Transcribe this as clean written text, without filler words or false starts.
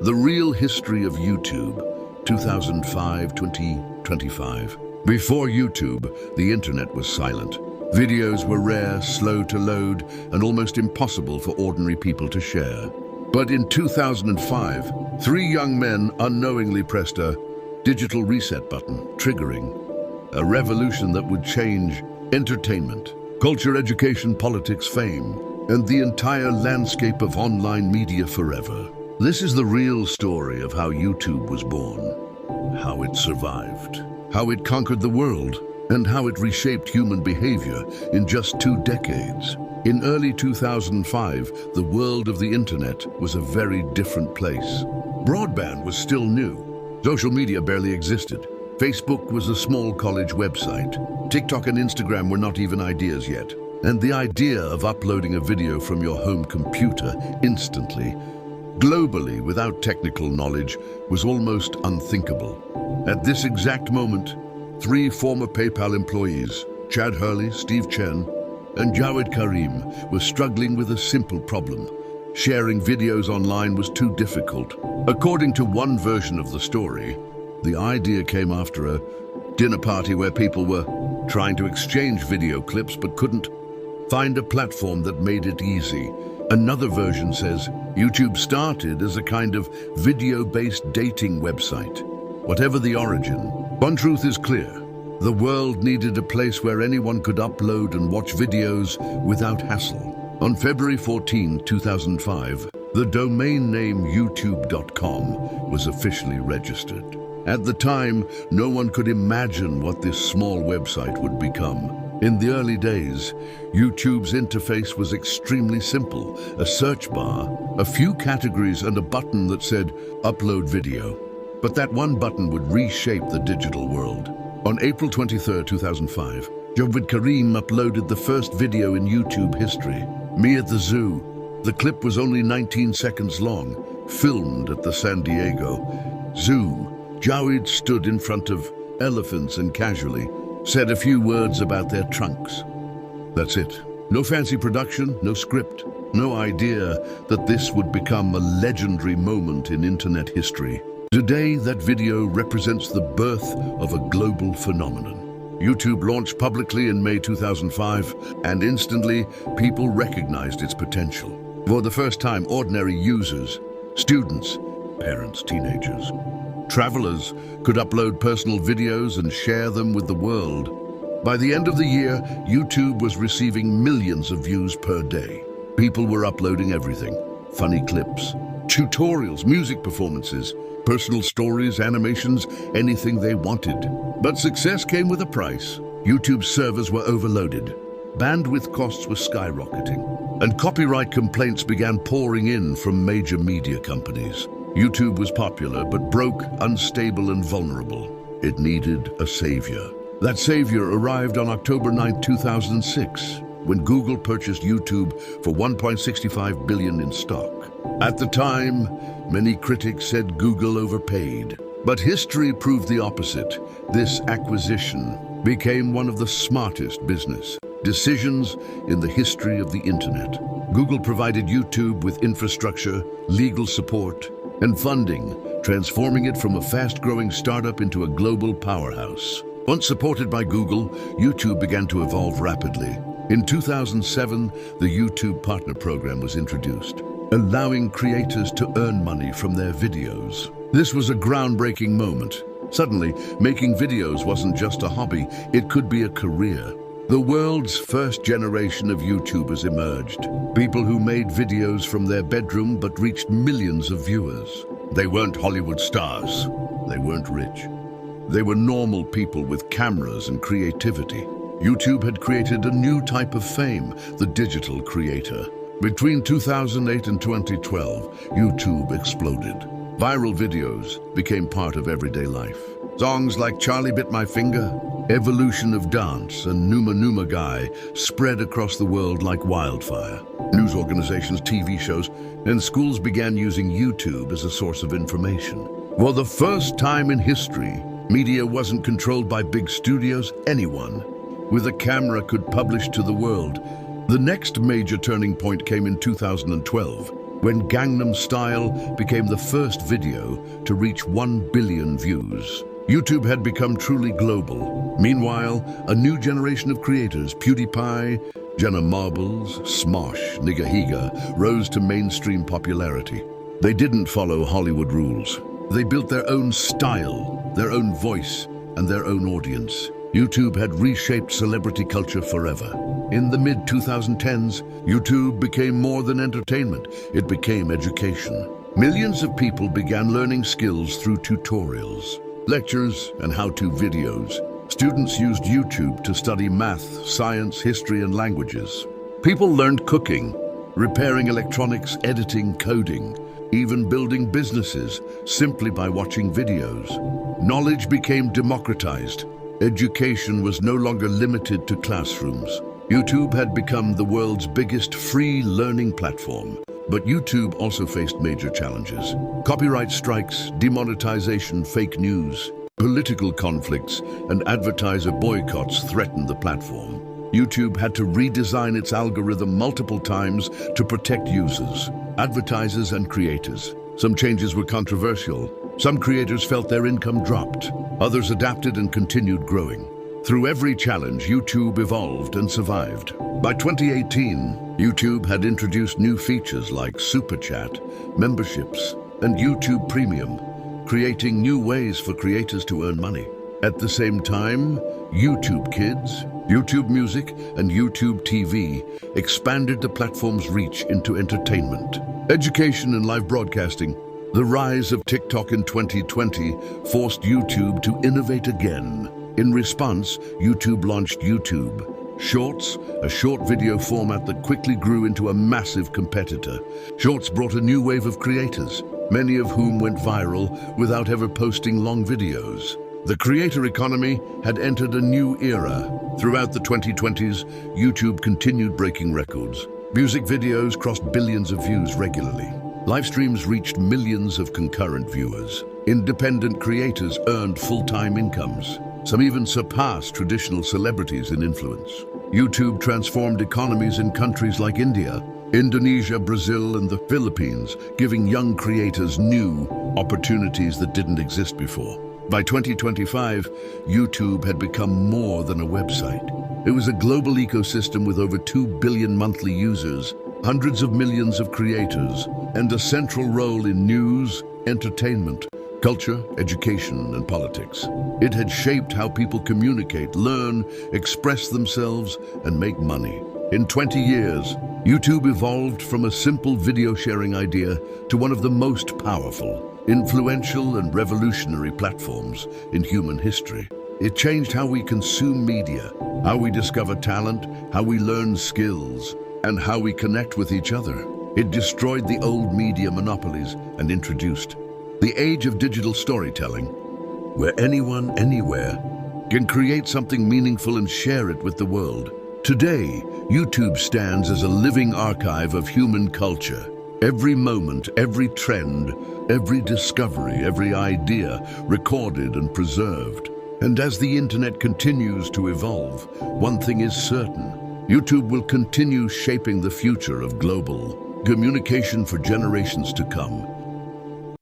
The Real History of YouTube, 2005-2025. Before YouTube, the internet was silent. Videos were rare, slow to load, and almost impossible for ordinary people to share. But in 2005, three young men unknowingly pressed a digital reset button, triggering a revolution that would change entertainment, culture, education, politics, fame, and the entire landscape of online media forever. This is the real story of how YouTube was born, how it survived, how it conquered the world, and how it reshaped human behavior in just 2 decades. In early 2005, the world of the internet was a very different place. Broadband was still new. Social media barely existed. Facebook was a small college website. TikTok and Instagram were not even ideas yet. And the idea of uploading a video from your home computer instantly, globally without technical knowledge, was almost unthinkable. At this exact moment, 3 former PayPal employees, Chad Hurley, Steve Chen, and Jawed Karim, were struggling with a simple problem. Sharing videos online was too difficult. According to one version of the story, the idea came after a dinner party where people were trying to exchange video clips but couldn't find a platform that made it easy. Another version says YouTube started as a kind of video-based dating website. Whatever the origin, one truth is clear. The world needed a place where anyone could upload and watch videos without hassle. On February 14, 2005, the domain name youtube.com was officially registered. At the time, no one could imagine what this small website would become. In the early days, YouTube's interface was extremely simple. A search bar, a few categories, and a button that said, "Upload video." But that one button would reshape the digital world. On April 23, 2005, Jawed Karim uploaded the first video in YouTube history, Me at the Zoo. The clip was only 19 seconds long, filmed at the San Diego Zoo. Jawed stood in front of elephants and casually said a few words about their trunks. That's it. No fancy production, no script, no idea that this would become a legendary moment in internet history. Today, that video represents the birth of a global phenomenon. YouTube launched publicly in May 2005, and instantly, people recognized its potential. For the first time, ordinary users, students, parents, teenagers, travelers could upload personal videos and share them with the world. By the end of the year, YouTube was receiving millions of views per day. People were uploading everything: funny clips, tutorials, music performances, personal stories, animations, anything they wanted. But success came with a price. YouTube's servers were overloaded. Bandwidth costs were skyrocketing, and copyright complaints began pouring in from major media companies. YouTube was popular, but broke, unstable, and vulnerable. It needed a savior. That savior arrived on October 9, 2006, when Google purchased YouTube for $1.65 billion in stock. At the time, many critics said Google overpaid. But history proved the opposite. This acquisition became one of the smartest business decisions in the history of the internet. Google provided YouTube with infrastructure, legal support, and funding, transforming it from a fast-growing startup into a global powerhouse. Once supported by Google, YouTube began to evolve rapidly. In 2007, the YouTube Partner Program was introduced, allowing creators to earn money from their videos. This was a groundbreaking moment. Suddenly, making videos wasn't just a hobby, it could be a career. The world's first generation of YouTubers emerged. People who made videos from their bedroom but reached millions of viewers. They weren't Hollywood stars. They weren't rich. They were normal people with cameras and creativity. YouTube had created a new type of fame, the digital creator. Between 2008 and 2012, YouTube exploded. Viral videos became part of everyday life. Songs like Charlie Bit My Finger, Evolution of Dance, and Numa Numa Guy spread across the world like wildfire. News organizations, TV shows, and schools began using YouTube as a source of information. For the first time in history, media wasn't controlled by big studios. Anyone with a camera could publish to the world. The next major turning point came in 2012. when Gangnam Style became the first video to reach 1 billion views. YouTube had become truly global. Meanwhile, a new generation of creators, PewDiePie, Jenna Marbles, Smosh, Nigahiga, rose to mainstream popularity. They didn't follow Hollywood rules. They built their own style, their own voice, and their own audience. YouTube had reshaped celebrity culture forever. In the mid-2010s, YouTube became more than entertainment. It became education. Millions of people began learning skills through tutorials, lectures, and how-to videos. Students used YouTube to study math, science, history, and languages. People learned cooking, repairing electronics, editing, coding, even building businesses simply by watching videos. Knowledge became democratized. Education was no longer limited to classrooms. YouTube had become the world's biggest free learning platform. But YouTube also faced major challenges. Copyright strikes, demonetization, fake news, political conflicts, and advertiser boycotts threatened the platform. YouTube had to redesign its algorithm multiple times to protect users, advertisers, and creators. Some changes were controversial. Some creators felt their income dropped. Others adapted and continued growing. Through every challenge, YouTube evolved and survived. By 2018, YouTube had introduced new features like Super Chat, memberships, and YouTube Premium, creating new ways for creators to earn money. At the same time, YouTube Kids, YouTube Music, and YouTube TV expanded the platform's reach into entertainment, education, and live broadcasting. The rise of TikTok in 2020 forced YouTube to innovate again. In response, YouTube launched YouTube Shorts, a short video format that quickly grew into a massive competitor. Shorts brought a new wave of creators, many of whom went viral without ever posting long videos. The creator economy had entered a new era. Throughout the 2020s, YouTube continued breaking records. Music videos crossed billions of views regularly. Live streams reached millions of concurrent viewers. Independent creators earned full-time incomes. Some even surpassed traditional celebrities in influence. YouTube transformed economies in countries like India, Indonesia, Brazil, and the Philippines, giving young creators new opportunities that didn't exist before. By 2025, YouTube had become more than a website. It was a global ecosystem with over 2 billion monthly users, hundreds of millions of creators, and a central role in news, entertainment, culture, education, and politics. It had shaped how people communicate, learn, express themselves, and make money. In 20 years, YouTube evolved from a simple video sharing idea to one of the most powerful, influential, and revolutionary platforms in human history. It changed how we consume media, how we discover talent, how we learn skills, and how we connect with each other. It destroyed the old media monopolies and introduced the age of digital storytelling, where anyone, anywhere, can create something meaningful and share it with the world. Today, YouTube stands as a living archive of human culture. Every moment, every trend, every discovery, every idea recorded and preserved. And as the internet continues to evolve, one thing is certain: YouTube will continue shaping the future of global communication for generations to come.